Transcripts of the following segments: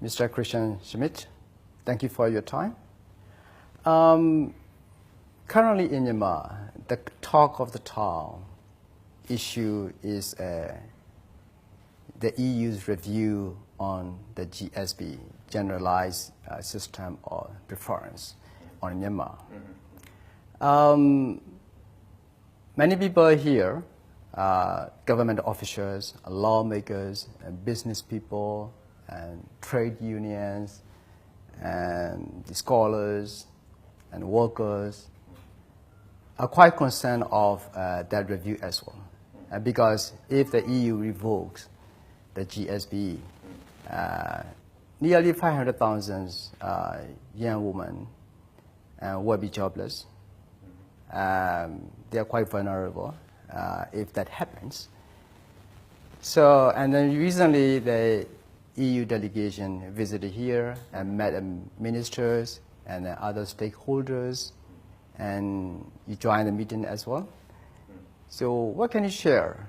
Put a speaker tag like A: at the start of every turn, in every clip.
A: Mr. Kristian Schmidt, thank you for your time. Currently in Myanmar, the talk of the town issue is the EU's review on the GSP, Generalized System of Preference, on Myanmar. Many people here, government officials, lawmakers, and business people, and trade unions, and the scholars, and workers, are quite concerned of that review as well. Because if the EU revokes the GSP, nearly 500,000 young women will be jobless. They are quite vulnerable if that happens. So, and then recently the EU delegation visited here and met ministers and other stakeholders, and you joined the meeting as well. So what can you share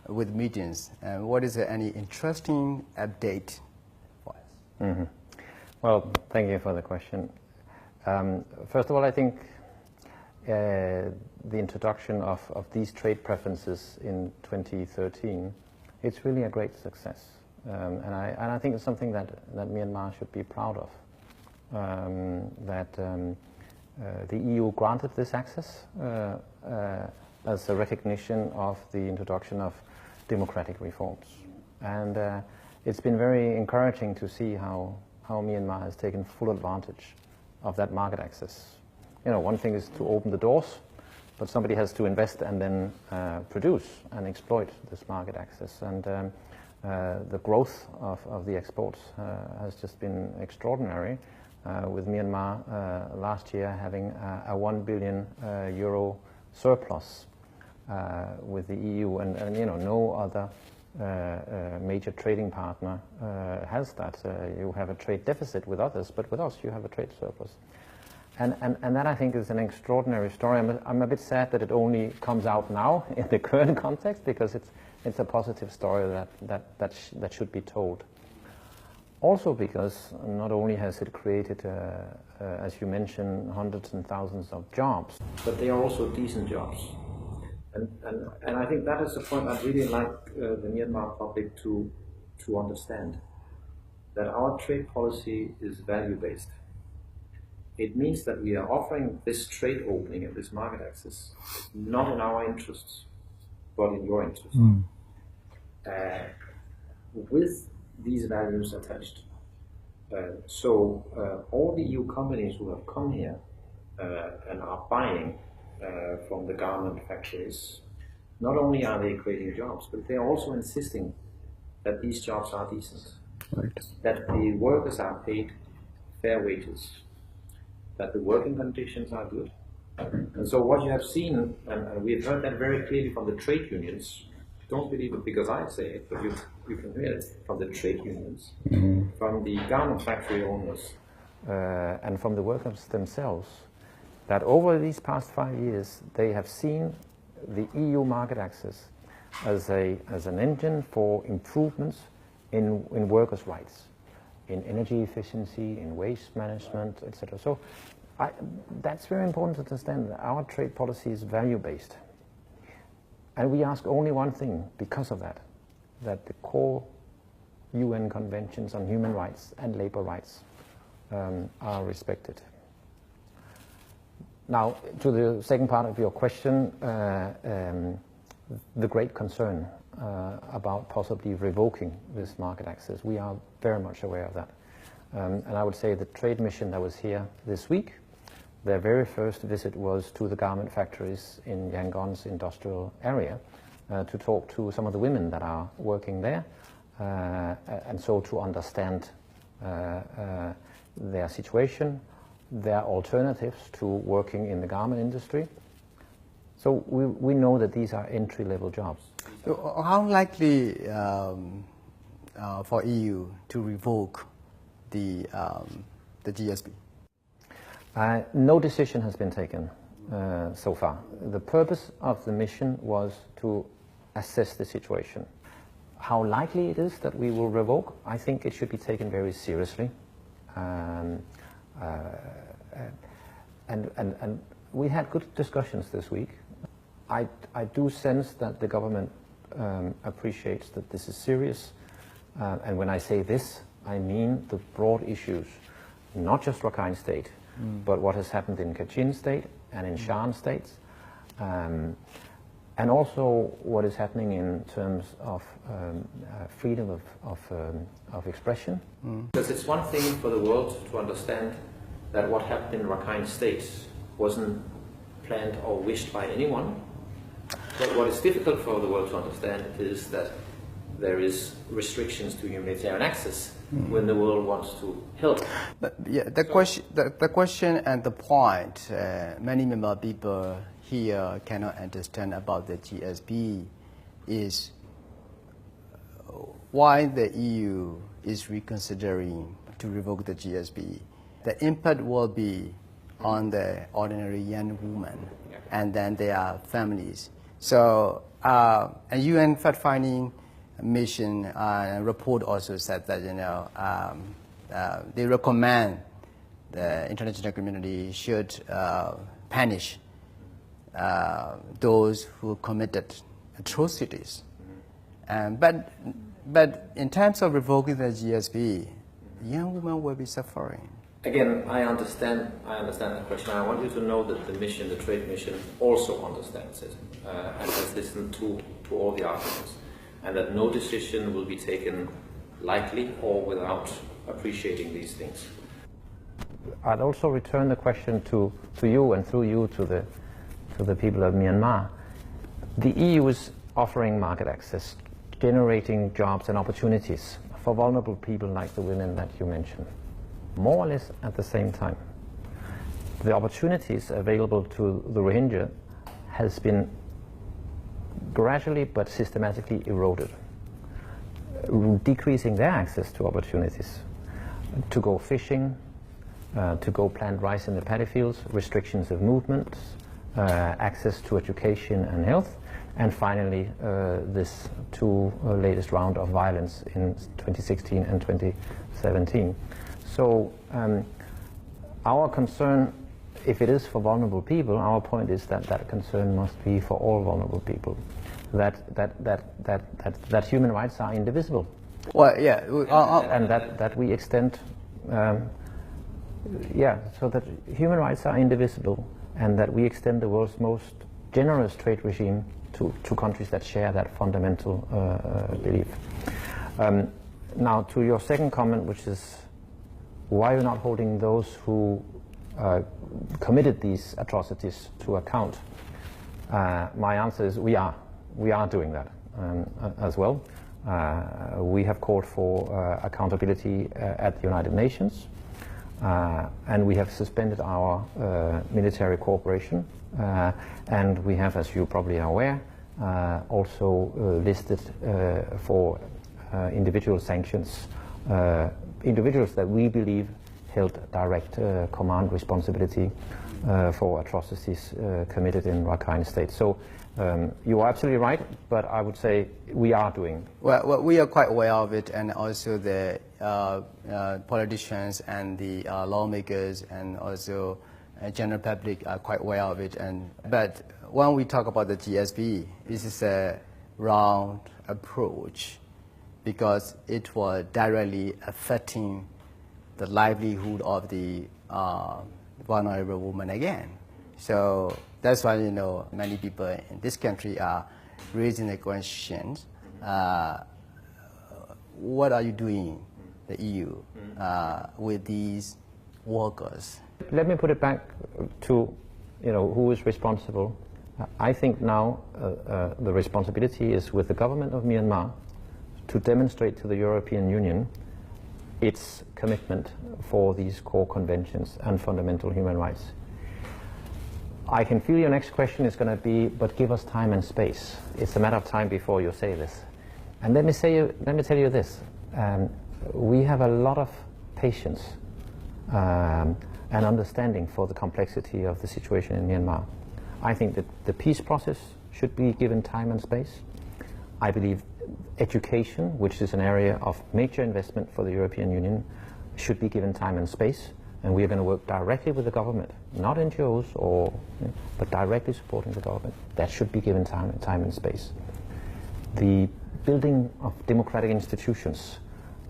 A: with meetings, and what is any interesting update for us?
B: Mm-hmm. Well, thank you for the question. First of all, I think the introduction of these trade preferences in 2013, it's really a great success. And I think it's something that Myanmar should be proud of, that the EU granted this access as a recognition of the introduction of democratic reforms. And it's been very encouraging to see how Myanmar has taken full advantage of that market access. You know, one thing is to open the doors, but somebody has to invest and then produce and exploit this market access. And the growth of the exports has just been extraordinary, with Myanmar last year having a 1 billion euro surplus with the EU, and you know, no other major trading partner has that. You have a trade deficit with others, but with us you have a trade surplus. And that, I think, is an extraordinary story. I'm a bit sad that it only comes out now in the current context, because it's a positive story that should be told. Also because not only has it created, as you mentioned, hundreds and thousands of jobs, but they are also decent jobs. And I think that is the point I'd really like the Myanmar public to understand, that our trade policy is value-based. It means that we are offering this trade opening and this market access not in our interests, but in your interests. With these values attached. So all the EU companies who have come here and are buying from the garment factories, not only are they creating jobs, but they are also insisting that these jobs are decent, right, that the workers are paid fair wages, that the working conditions are good. And so what you have seen, and we've heard that very clearly from the trade unions, don't believe it because I say it, but you can hear it from the trade unions, from the garment factory owners, and from the workers themselves, that over these past 5 years they have seen the EU market access as an engine for improvements in workers' rights, in energy efficiency, in waste management, etc. So that's very important to understand, that our trade policy is value-based. And we ask only one thing because of that the core UN conventions on human rights and labor rights are respected. Now, to the second part of your question, the great concern about possibly revoking this market access, we are very much aware of that. And I would say the trade mission that was here this week, their very first visit was to the garment factories in Yangon's industrial area to talk to some of the women that are working there, and so to understand their situation, their alternatives to working in the garment industry. So we know that these are entry-level jobs.
A: So how likely for EU to revoke the GSP?
B: No decision has been taken so far. The purpose of the mission was to assess the situation. how likely it is that we will revoke, I think it should be taken very seriously. And we had good discussions this week. I do sense that the government appreciates that this is serious. And when I say this, I mean the broad issues, not just Rakhine State, but what has happened in Kachin State and in Shan states, and also what is happening in terms of freedom of expression. Because it's one thing for the world to understand that what happened in Rakhine State wasn't planned or wished by anyone. But what is difficult for the world to understand is that there is restrictions to humanitarian access when the world wants to help.
A: But yeah, the question and the point many Myanmar people here cannot understand about the GSP is why the EU is reconsidering to revoke the GSP. The impact will be on the ordinary young women and then their families. So a UN fact-finding mission report also said that they recommend the international community should punish those who committed atrocities. But in terms of revoking the GSP, young women will be suffering.
B: Again, I understand the question. I want you to know that the mission, the trade mission, also understands it and has listened to all the arguments, and that no decision will be taken lightly or without appreciating these things. I'd also return the question to you, and through you to the people of Myanmar. The EU is offering market access, generating jobs and opportunities for vulnerable people like the women that you mentioned, more or less at the same time. The opportunities available to the Rohingya has been gradually but systematically eroded, decreasing their access to opportunities, to go fishing, to go plant rice in the paddy fields, restrictions of movement, access to education and health, and finally this latest round of violence in 2016 and 2017. So our concern, if it is for vulnerable people, our point is that that concern must be for all vulnerable people, that human rights are indivisible.
A: Well, yeah,
B: and that we extend, so that human rights are indivisible, and that we extend the world's most generous trade regime to countries that share that fundamental belief. Now, to your second comment, which is why you're not holding those who committed these atrocities to account, my answer is we are doing that as well. We have called for accountability at the United Nations, and we have suspended our military cooperation, and we have, as you probably are aware, also listed for individual sanctions individuals that we believe held direct command responsibility for atrocities committed in Rakhine State. So you are absolutely right, but I would say we are doing.
A: Well, we are quite aware of it, and also the politicians and the lawmakers and also general public are quite aware of it. But when we talk about the GSP, this is a wrong approach because it was directly affecting the livelihood of the vulnerable women again. So that's why, many people in this country are raising the questions, what are you doing, the EU, with these workers?
B: Let me put it back to, who is responsible. I think now the responsibility is with the government of Myanmar to demonstrate to the European Union its commitment for these core conventions and fundamental human rights. I can feel your next question is going to be, but give us time and space. It's a matter of time before you say this. And let me tell you this. We have a lot of patience and understanding for the complexity of the situation in Myanmar. I think that the peace process should be given time and space. I believe education, which is an area of major investment for the European Union, should be given time and space, and we are going to work directly with the government, not NGOs, but directly supporting the government. That should be given time and space. The building of democratic institutions,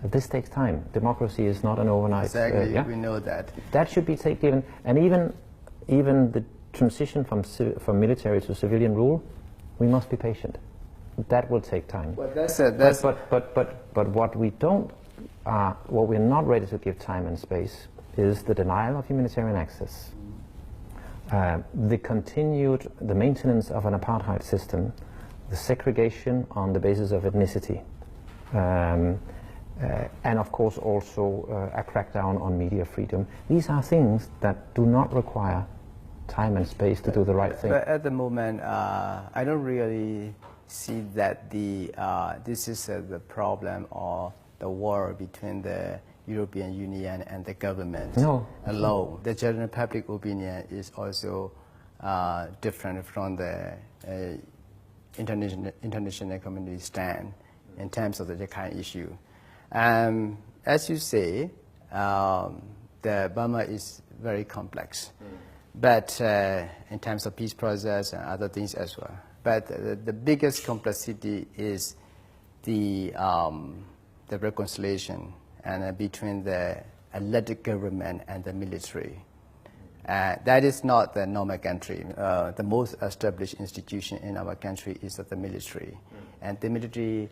B: this takes time. Democracy is not an overnight.
A: Exactly, we know that.
B: That should be given, and even the transition from military to civilian rule, we must be patient. That will take time.
A: Well,
B: but what we don't, what we're not ready to give time and space is the denial of humanitarian access, the maintenance of an apartheid system, the segregation on the basis of ethnicity, and of course also a crackdown on media freedom. These are things that do not require time and space to do the right thing.
A: But at the moment, I don't really see that this is the problem or the war between the European Union and the government alone. The general public opinion is also different from the international community stand in terms of the Rakhine issue. As you say, the Burma is very complex, but in terms of peace process and other things as well. But the biggest complexity is the reconciliation and between the elected government and the military. That is not the normal country. The most established institution in our country is the military. And the military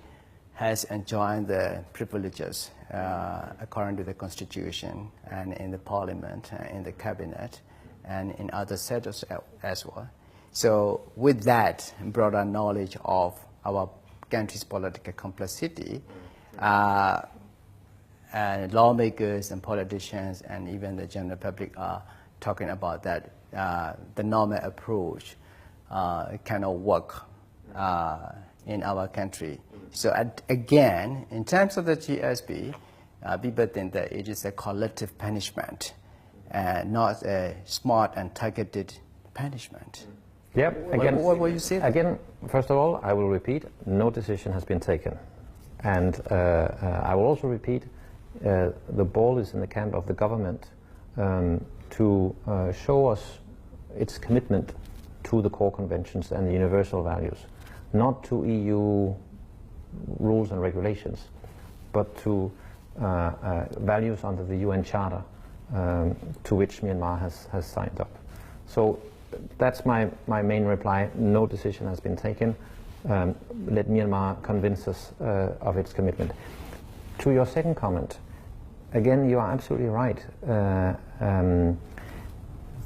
A: has enjoyed the privileges according to the constitution and in the parliament, in the cabinet, and in other sectors as well. So with that broader knowledge of our country's political complexity, and lawmakers and politicians and even the general public are talking about that the normal approach cannot work in our country. So again, in terms of the GSP, people think that it is a collective punishment, not a smart and targeted punishment.
B: Yep. Again,
A: what will you say?
B: Again, first of all, I will repeat: no decision has been taken, and I will also repeat: the ball is in the camp of the government to show us its commitment to the core conventions and the universal values, not to EU rules and regulations, but to values under the UN Charter to which Myanmar has signed up. So that's my main reply. No decision has been taken. Let Myanmar convince us of its commitment. To your second comment, again, you are absolutely right.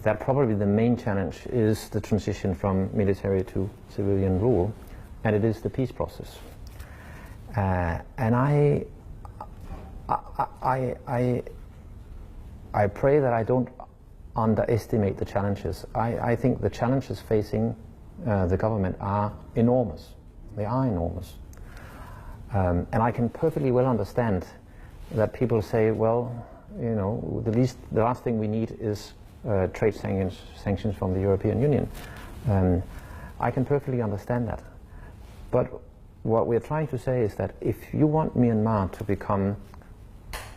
B: That probably the main challenge is the transition from military to civilian rule, and it is the peace process. And I pray that I don't underestimate the challenges. I think the challenges facing the government are enormous. They are enormous. And I can perfectly well understand that people say, well, you know, the last thing we need is trade sanctions from the European Union. I can perfectly understand that. But what we're trying to say is that if you want Myanmar to become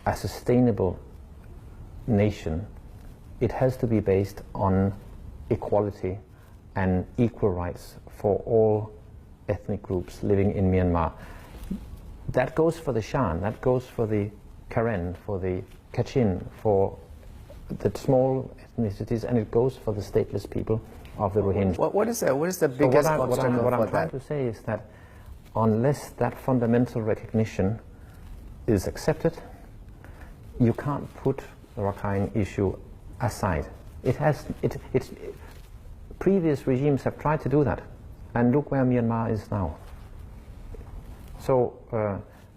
B: a sustainable nation, it has to be based on equality and equal rights for all ethnic groups living in Myanmar. That goes for the Shan, that goes for the Karen, for the Kachin, for the small ethnicities, and it goes for the stateless people of the Rohingya.
A: What is the biggest obstacle for that?
B: What I'm trying to say is that unless that fundamental recognition is accepted, you can't put the Rakhine issue aside. Previous regimes have tried to do that, and look where Myanmar is now. So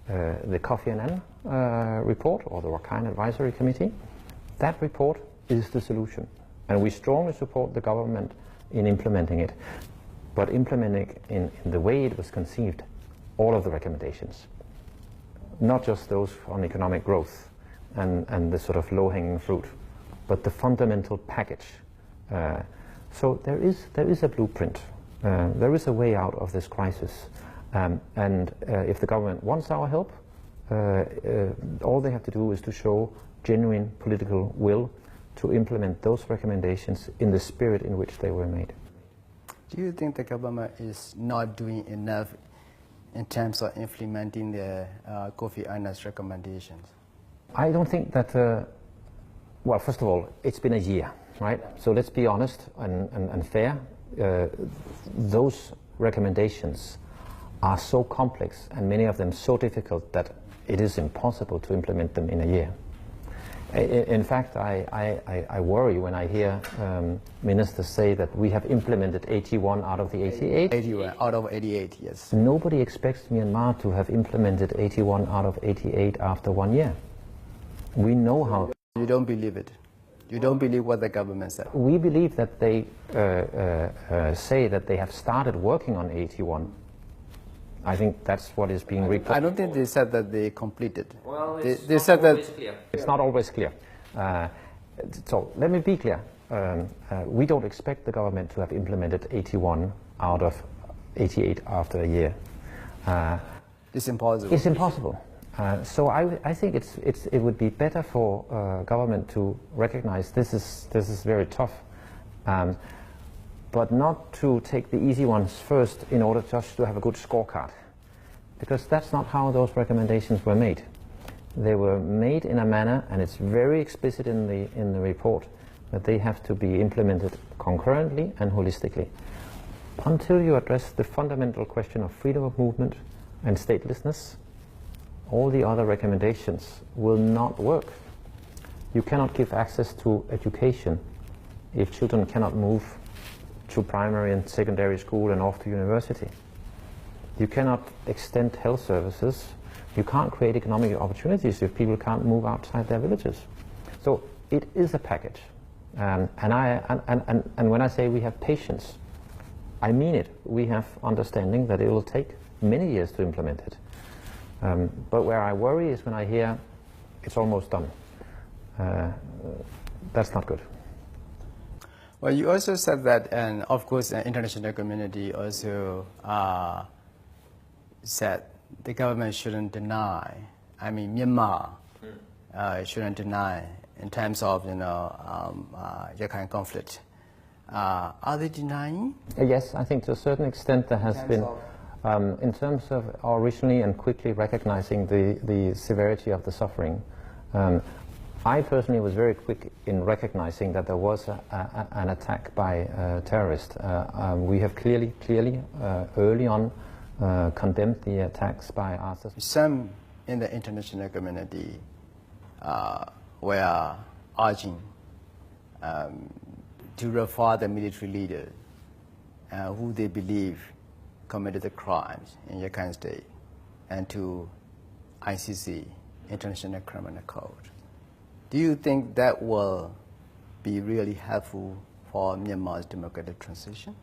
B: the Kofi Annan report, or the Rakhine Advisory Committee, that report is the solution, and we strongly support the government in implementing it, but implementing it in the way it was conceived, all of the recommendations, not just those on economic growth and the sort of low-hanging fruit, but the fundamental package. So there is a blueprint. There is a way out of this crisis, If the government wants our help, all they have to do is to show genuine political will to implement those recommendations in the spirit in which they were made.
A: Do you think the government is not doing enough in terms of implementing the Kofi Annan's recommendations?
B: I don't think that, well, first of all, it's been a year, right? So let's be honest and fair. Those recommendations are so complex and many of them so difficult that it is impossible to implement them in a year. In fact, I worry when I hear ministers say that we have implemented 81 out of the 88.
A: 81 out of 88, yes.
B: Nobody expects Myanmar to have implemented 81 out of 88 after 1 year. We know how.
A: You don't believe it? You don't believe what the government said?
B: We believe that they say that they have started working on 81. I think that's what is being reported.
A: I don't think they said that they completed.
C: Well,
A: they said that
C: clear.
B: It's not always clear. So let me be clear. We don't expect the government to have implemented 81 out of 88 after a year.
A: it's impossible.
B: It's impossible. So I think it would be better for government to recognize this is very tough, but not to take the easy ones first in order just to have a good scorecard, because that's not how those recommendations were made. They were made in a manner, and it's very explicit in the report, that they have to be implemented concurrently and holistically. Until you address the fundamental question of freedom of movement and statelessness, all the other recommendations will not work. You cannot give access to education if children cannot move to primary and secondary school and off to university. You cannot extend health services. You can't create economic opportunities if people can't move outside their villages. So it is a package. And when I say we have patience, I mean it. We have understanding that it will take many years to implement it. But where I worry is when I hear it's almost done. That's not good.
A: Well, you also said that, and of course the international community also said the government shouldn't deny, Myanmar shouldn't deny in terms of, Rakhine conflict. Are they denying?
B: Yes, I think to a certain extent there has been. In terms of originally and quickly recognizing the severity of the suffering, I personally was very quick in recognizing that there was an attack by terrorists. We have clearly, early on, condemned the attacks by others.
A: Some in the international community were urging to refer the military leader who they believe committed the crimes in Rakhine State and to ICC, International Criminal Court. Do you think that will be really helpful for Myanmar's democratic transition?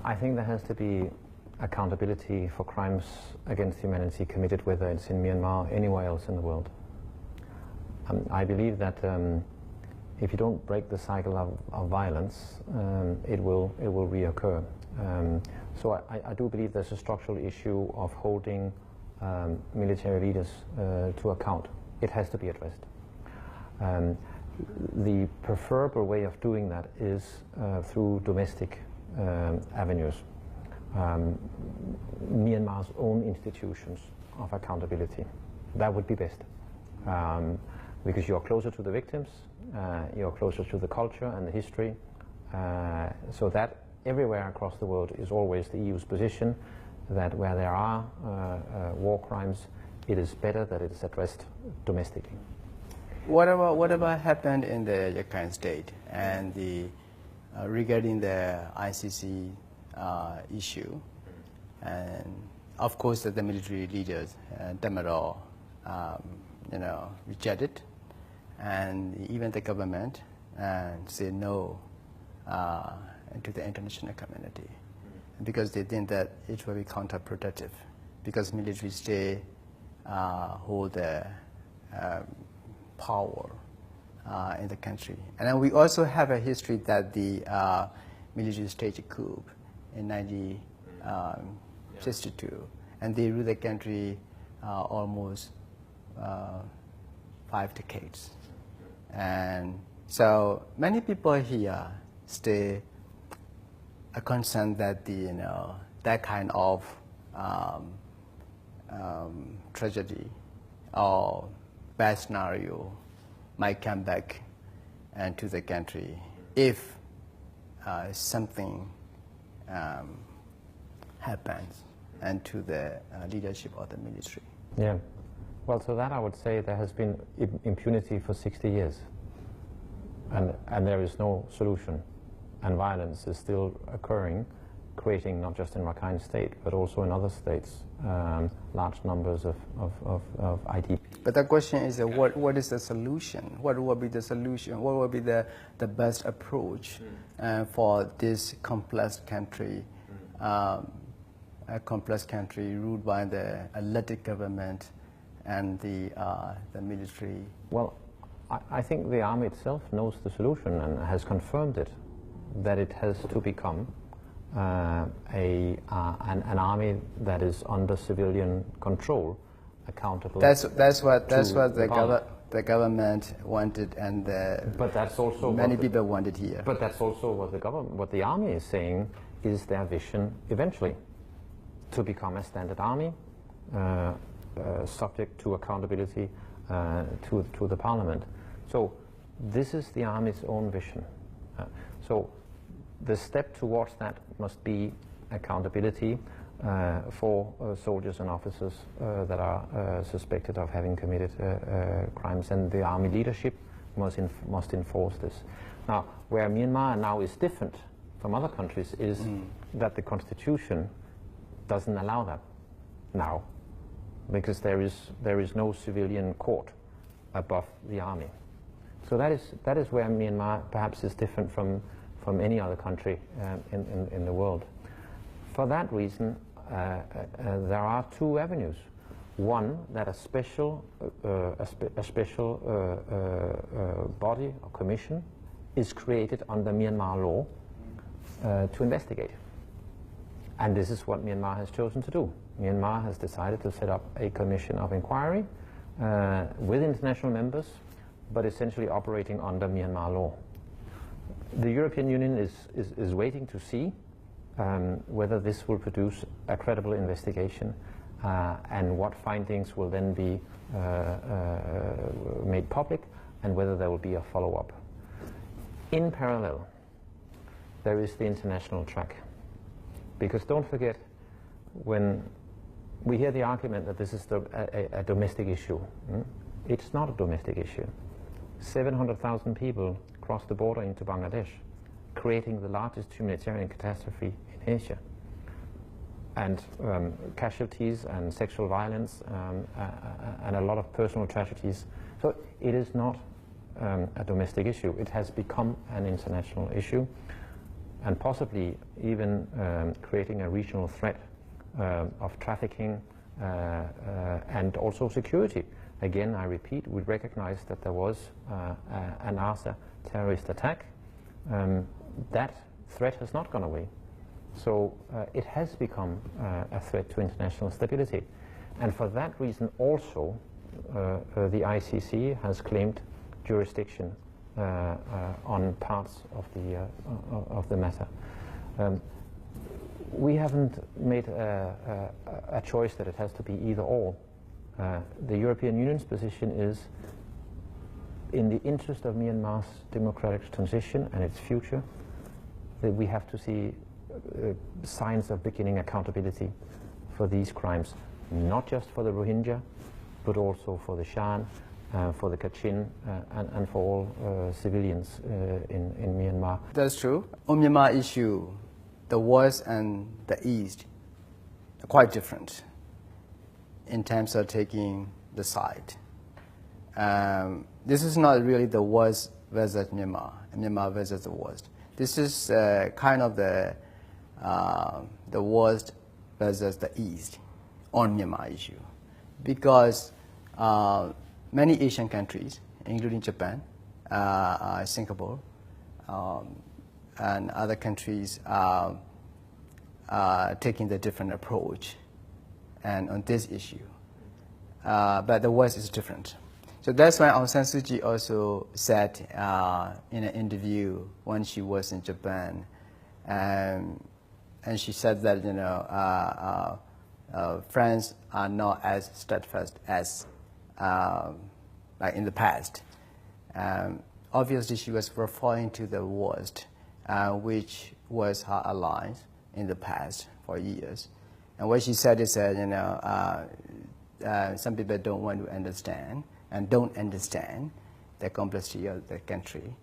B: I think there has to be accountability for crimes against humanity committed, whether it's in Myanmar or anywhere else in the world. I believe that if you don't break the cycle of violence, it will reoccur. So I do believe there's a structural issue of holding military leaders to account. It has to be addressed. The preferable way of doing that is through domestic avenues. Myanmar's own institutions of accountability. That would be best. Because you're closer to the victims, you're closer to the culture and the history, so that everywhere across the world is always the EU's position that where there are war crimes, it is better that it is addressed domestically.
A: Whatever happened in the Rakhine State and regarding the ICC issue, and of course the military leaders, Damaro, rejected, and even the government said no to the international community, because they think that it will be counterproductive, because military stay hold the power in the country. And then we also have a history that the military staged a coup in 62, and they ruled the country almost 5 decades. And so many people here still are concerned that that kind of tragedy or bad scenario might come back to the country if something happens and to the leadership of the ministry.
B: Yeah. Well, to that I would say there has been impunity for 60 years, and there is no solution, and violence is still occurring, creating not just in Rakhine State but also in other states large numbers of IDP.
A: But the question is, what is the solution? What will be the solution? What will be the best approach for this complex country? A complex country ruled by the elected government and the military.
B: Well, I think the army itself knows the solution and has confirmed it, that it has to become an army that is under civilian control, accountable.
A: That's what the government wanted, and
B: but that's also
A: many people wanted here.
B: But that's also what the army is saying is their vision eventually, to become a standard army, subject to accountability to the parliament. So this is the army's own vision. So the step towards that must be accountability for soldiers and officers that are suspected of having committed crimes, and the army leadership must enforce this. Now, where Myanmar now is different from other countries is that the constitution doesn't allow that now, because there is no civilian court above the army. So that is where Myanmar perhaps is different from any other country in the world. For that reason, there are two avenues. One, that a special body or commission is created under Myanmar law to investigate. And this is what Myanmar has chosen to do. Myanmar has decided to set up a commission of inquiry with international members, but essentially operating under Myanmar law. The European Union is waiting to see whether this will produce a credible investigation and what findings will then be made public, and whether there will be a follow-up. In parallel, there is the international track. Because don't forget, when we hear the argument that this is a domestic issue, it's not a domestic issue. 700,000 people crossed the border into Bangladesh, creating the largest humanitarian catastrophe in Asia. And casualties and sexual violence and a lot of personal tragedies. So it is not a domestic issue. It has become an international issue, and possibly even creating a regional threat of trafficking and also security. Again, I repeat, we recognize that there was an ARSA terrorist attack. That threat has not gone away. So it has become a threat to international stability. And for that reason also, the ICC has claimed jurisdiction on parts of the matter. We haven't made a choice that it has to be either or. The European Union's position is, in the interest of Myanmar's democratic transition and its future, that we have to see signs of beginning accountability for these crimes, not just for the Rohingya, but also for the Shan, for the Kachin, and for all civilians in Myanmar.
A: That's true. On Myanmar issue, the West and the East are quite different in terms of taking the side. This is not really the West versus Myanmar, Myanmar versus the West. This is kind of the West versus the East on Myanmar issue, because many Asian countries, including Japan, Singapore, and other countries, taking the different approach and on this issue. But the West is different. So that's why Aung San Suu Kyi also said in an interview when she was in Japan, and she said that, you know, friends are not as steadfast as like in the past. Obviously, she was referring to the West, which was her alliance in the past for years. And what she said is that, you know, some people don't want to understand and don't understand the complexity of the country.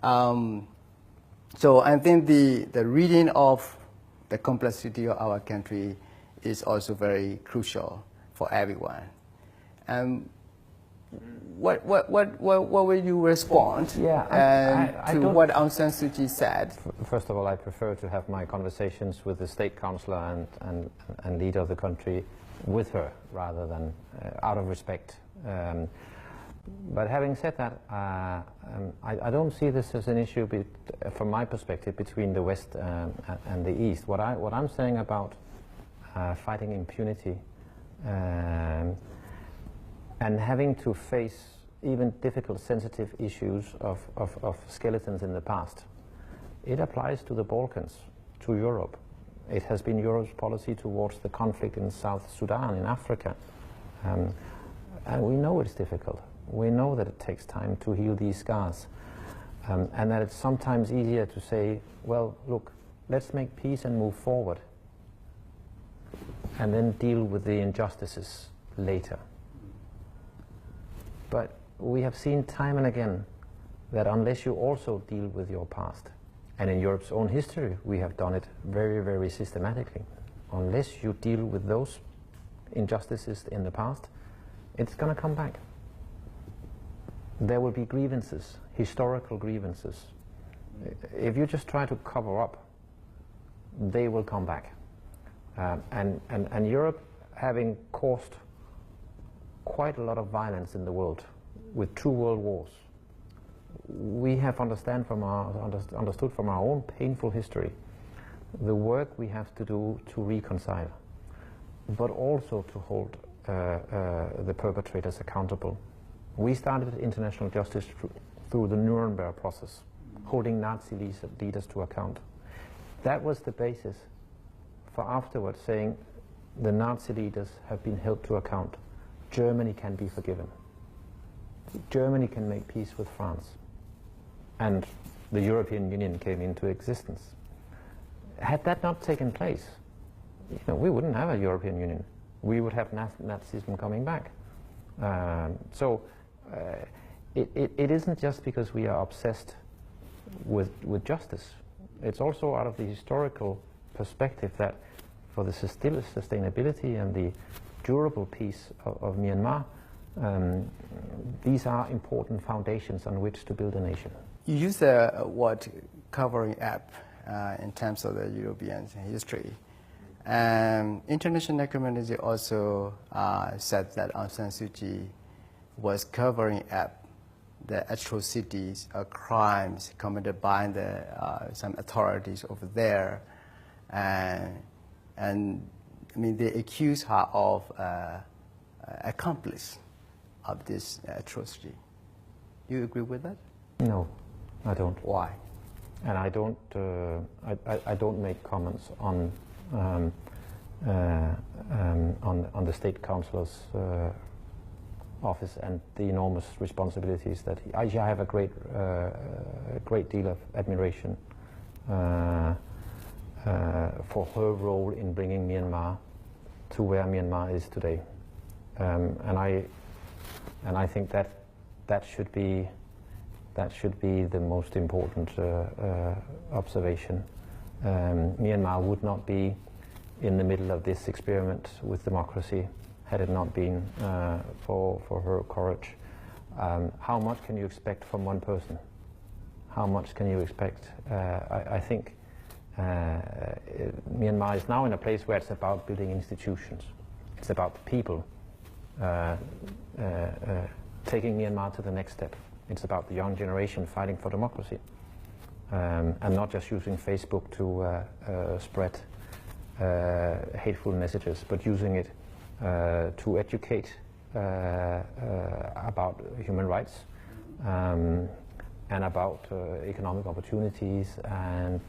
A: So I think the reading of the complexity of our country is also very crucial for everyone. What will you respond to what Aung San Suu Kyi said?
B: First of all, I prefer to have my conversations with the state councillor and leader of the country with her rather than out of respect. But having said that, I don't see this as an issue from my perspective between the West and the East. What I'm saying about fighting impunity and having to face even difficult, sensitive issues of skeletons in the past, it applies to the Balkans, to Europe. It has been Europe's policy towards the conflict in South Sudan, in Africa. And we know it's difficult. We know that it takes time to heal these scars. And that it's sometimes easier to say, well, look, let's make peace and move forward. And then deal with the injustices later. But we have seen time and again that unless you also deal with your past, and in Europe's own history we have done it very, very systematically, unless you deal with those injustices in the past, it's going to come back. There will be grievances, historical grievances. If you just try to cover up, they will come back. And Europe, having caused quite a lot of violence in the world, with 2 world wars, we have understood from our own painful history the work we have to do to reconcile, but also to hold the perpetrators accountable. We started international justice through the Nuremberg process, holding Nazi leaders to account. That was the basis for afterwards saying the Nazi leaders have been held to account. Germany can be forgiven. Germany can make peace with France. And the European Union came into existence. Had that not taken place, we wouldn't have a European Union. We would have Nazism coming back. It isn't just because we are obsessed with justice. It's also out of the historical perspective that for the sustainability and the durable peace of Myanmar, these are important foundations on which to build a nation.
A: You use the word covering up in terms of the European history. International community also said that Aung San Suu Kyi was covering up the atrocities or crimes committed by some authorities over there. And I mean, they accuse her of accomplice of this atrocity. Do you agree with that?
B: No, I don't.
A: Why?
B: And I don't. I don't make comments on the State Councillor's office and the enormous responsibilities that I have a great deal of admiration for her role in bringing Myanmar to where Myanmar is today, and I think that should be the most important observation. Myanmar would not be in the middle of this experiment with democracy had it not been for her courage. How much can you expect from one person? How much can you expect? I think Myanmar is now in a place where it's about building institutions. It's about the people taking Myanmar to the next step. It's about the young generation fighting for democracy, and not just using Facebook to spread hateful messages, but using it to educate about human rights and about economic opportunities and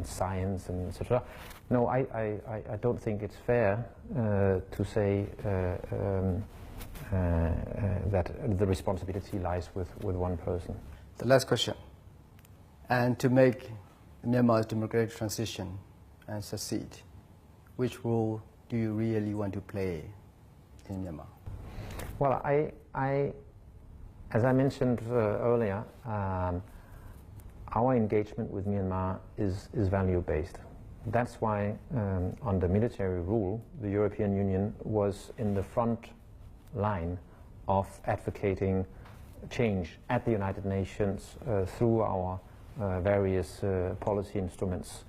B: science and etc. No, I don't think it's fair to say that the responsibility lies with one person.
A: The last question. And to make Myanmar's democratic transition and succeed, which role do you really want to play in Myanmar?
B: Well, as I mentioned earlier, our engagement with Myanmar is value-based. That's why, under military rule, the European Union was in the front line of advocating change at the United Nations through our various policy instruments,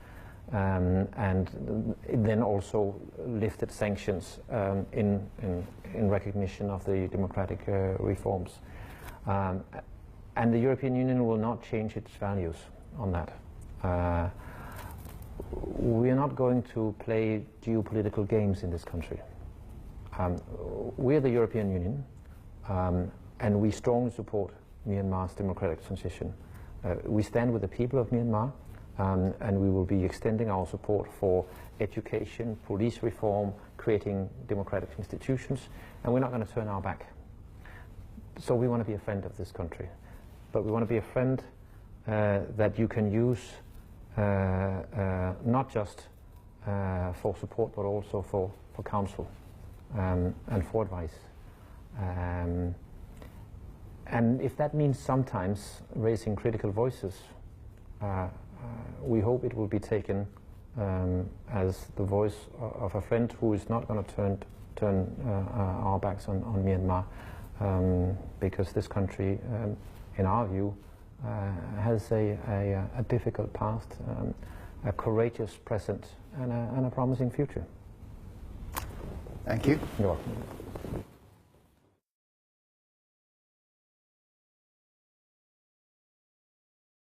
B: and then also lifted sanctions in recognition of the democratic reforms. And the European Union will not change its values on that. We are not going to play geopolitical games in this country. We are the European Union, and we strongly support Myanmar's democratic transition. We stand with the people of Myanmar, and we will be extending our support for education, police reform, creating democratic institutions, and we're not going to turn our back. So we want to be a friend of this country, but we want to be a friend that you can use not just for support, but also for counsel and for advice. And if that means sometimes raising critical voices, we hope it will be taken as the voice of a friend who is not going to turn our backs on Myanmar, because this country, in our view, has a difficult past, a courageous present, and a promising future.
A: Thank you.
B: You're welcome.